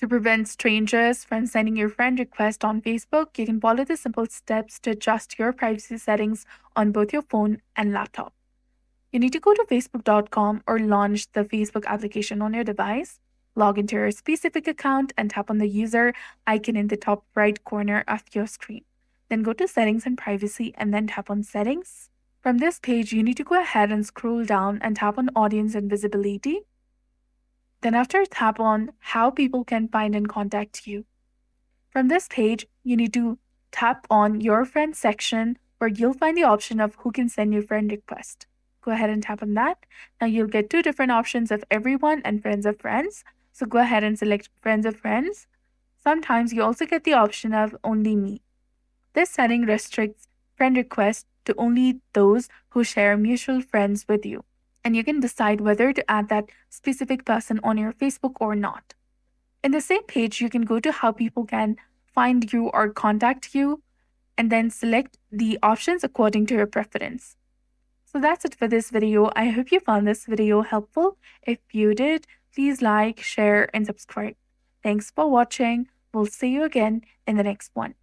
To prevent strangers from sending you friend requests on Facebook, you can follow the simple steps to adjust your privacy settings on both your phone and laptop. You need to go to facebook.com or launch the Facebook application on your device, log into your specific account, and tap on the user icon in the top right corner of your screen. Then go to Settings and Privacy and then tap on Settings. From this page, you need to go ahead and scroll down and tap on Audience and Visibility. Then after, tap on How People Can Find and Contact You. From this page, you need to tap on Your Friends section where you'll find the option of who can send you friend request. Go ahead and tap on that. Now you'll get two different options of everyone and friends of friends. So go ahead and select friends of friends. Sometimes you also get the option of only me. This setting restricts friend requests to only those who share mutual friends with you. And you can decide whether to add that specific person on your Facebook or not. In the same page, you can go to how people can find you or contact you, and then select the options according to your preference. So that's it for this video. I hope you found this video helpful. If you did, please like, share, and subscribe. Thanks for watching. We'll see you again in the next one.